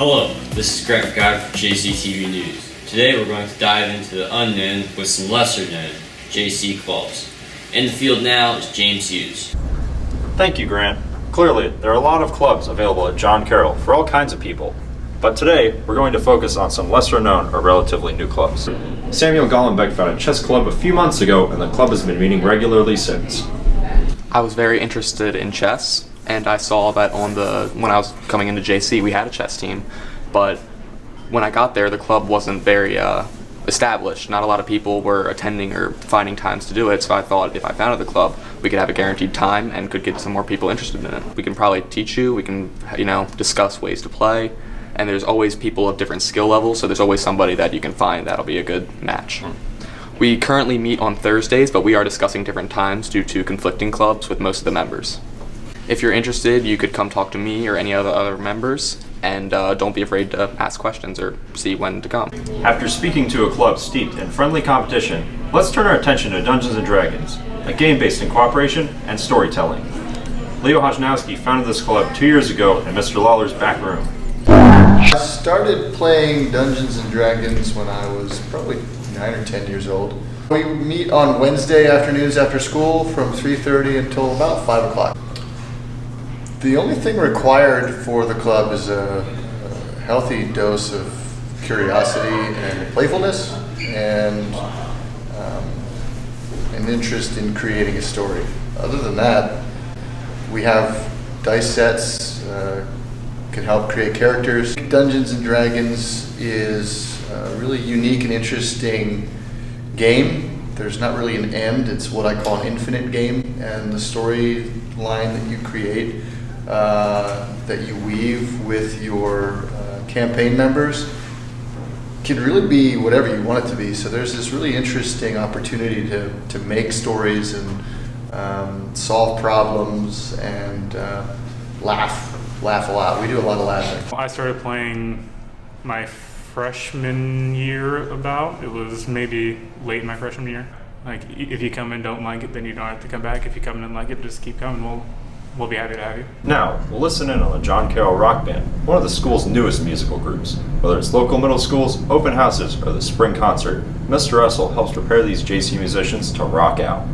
Hello, this is Greg Guy for JCTV News. Today we're going to dive into the unknown with some lesser known JC clubs. In the field now is James Hughes. Thank you, Grant. Clearly, there are a lot of clubs available at John Carroll for all kinds of people. But today, we're going to focus on some lesser known or relatively new clubs. Samuel Gollenbeck founded a chess club a few months ago, and the club has been meeting regularly since. I was very interested in chess, and I saw that when I was coming into JC, we had a chess team, but when I got there, the club wasn't very established. Not a lot of people were attending or finding times to do it, so I thought if I founded the club, we could have a guaranteed time and could get some more people interested in it. We can probably teach you, we can, discuss ways to play, and there's always people of different skill levels, so there's always somebody that you can find that'll be a good match. We currently meet on Thursdays, but we are discussing different times due to conflicting clubs with most of the members. If you're interested, you could come talk to me or any other members, and don't be afraid to ask questions or see when to come. After speaking to a club steeped in friendly competition, let's turn our attention to Dungeons & Dragons, a game based in cooperation and storytelling. Leo Hojnowski founded this club 2 years ago in Mr. Lawler's back room. I started playing Dungeons & Dragons when I was probably 9 or 10 years old. We meet on Wednesday afternoons after school from 3:30 until about 5 o'clock. The only thing required for the club is a healthy dose of curiosity and playfulness and an interest in creating a story. Other than that, we have dice sets, can help create characters. Dungeons & Dragons is a really unique and interesting game. There's not really an end, it's what I call an infinite game, and the storyline that you create, that you weave with your campaign members can really be whatever you want it to be. So there's this really interesting opportunity to make stories and solve problems and laugh a lot. We do a lot of laughing. I started playing my freshman year it was maybe late in my freshman year. Like, if you come and don't like it, then you don't have to come back. If you come in and like it, just keep coming. We'll be happy to have you. Now, we'll listen in on the John Carroll Rock Band, one of the school's newest musical groups. Whether it's local middle schools, open houses, or the spring concert, Mr. Russell helps prepare these JC musicians to rock out.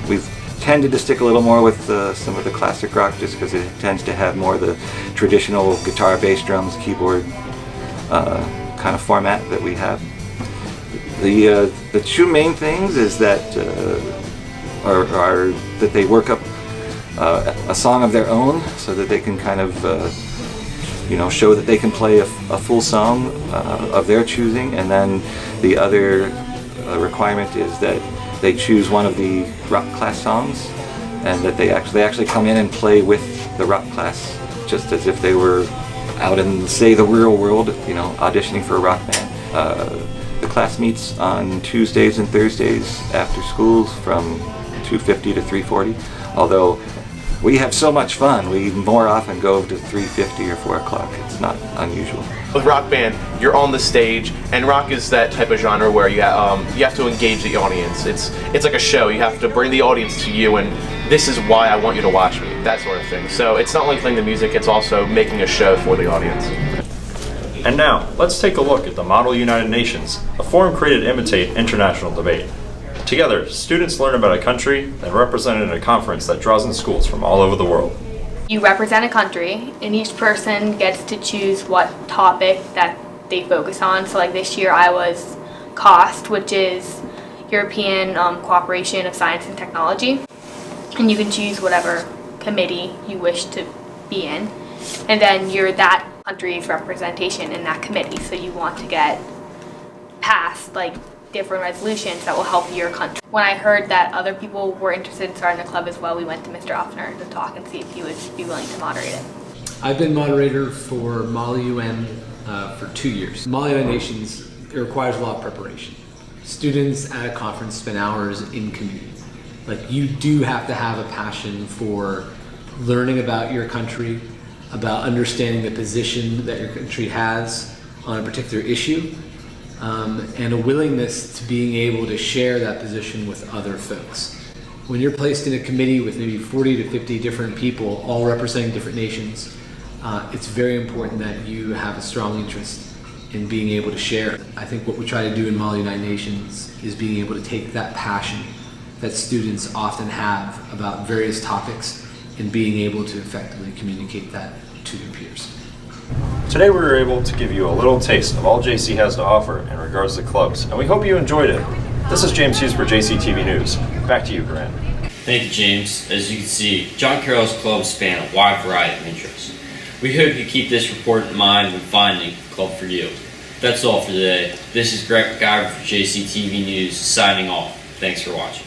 We've tended to stick a little more with some of the classic rock just because it tends to have more of the traditional guitar, bass, drums, keyboard kind of format that we have. The two main things is that are that they work up a song of their own so that they can kind of show that they can play a full song of their choosing, and then the other requirement is that they choose one of the rock class songs, and that they actually come in and play with the rock class, just as if they were out in, say, the real world, auditioning for a rock band. The class meets on Tuesdays and Thursdays after schools from 2:50 to 3:40. Although we have so much fun, we more often go to 3:50 or 4 o'clock. It's not unusual. With rock band, you're on the stage, and rock is that type of genre where you have to engage the audience. It's like a show. You have to bring the audience to you, and this is why I want you to watch me, that sort of thing. So it's not only playing the music, it's also making a show for the audience. And now, let's take a look at the Model United Nations, a forum created to imitate international debate. Together, students learn about a country and represented in a conference that draws in schools from all over the world. You represent a country, and each person gets to choose what topic that they focus on. So like this year I was COST, which is European Cooperation of Science and Technology. And you can choose whatever committee you wish to be in. And then you're that country's representation in that committee. So you want to get passed different resolutions that will help your country. When I heard that other people were interested in starting a club as well, we went to Mr. Offner to talk and see if he would be willing to moderate it. I've been moderator for Model UN for 2 years. Model UN Nations, it requires a lot of preparation. Students at a conference spend hours in community. You do have to have a passion for learning about your country, about understanding the position that your country has on a particular issue, and a willingness to being able to share that position with other folks. When you're placed in a committee with maybe 40 to 50 different people, all representing different nations, it's very important that you have a strong interest in being able to share. I think what we try to do in Mali United Nations is being able to take that passion that students often have about various topics and being able to effectively communicate that to their peers. Today we were able to give you a little taste of all JC has to offer in regards to clubs, and we hope you enjoyed it. This is James Hughes for JCTV News. Back to you, Grant. Thank you, James. As you can see, John Carroll's clubs span a wide variety of interests. We hope you keep this report in mind when finding a club for you. That's all for today. This is Grant McIver for JCTV News, signing off. Thanks for watching.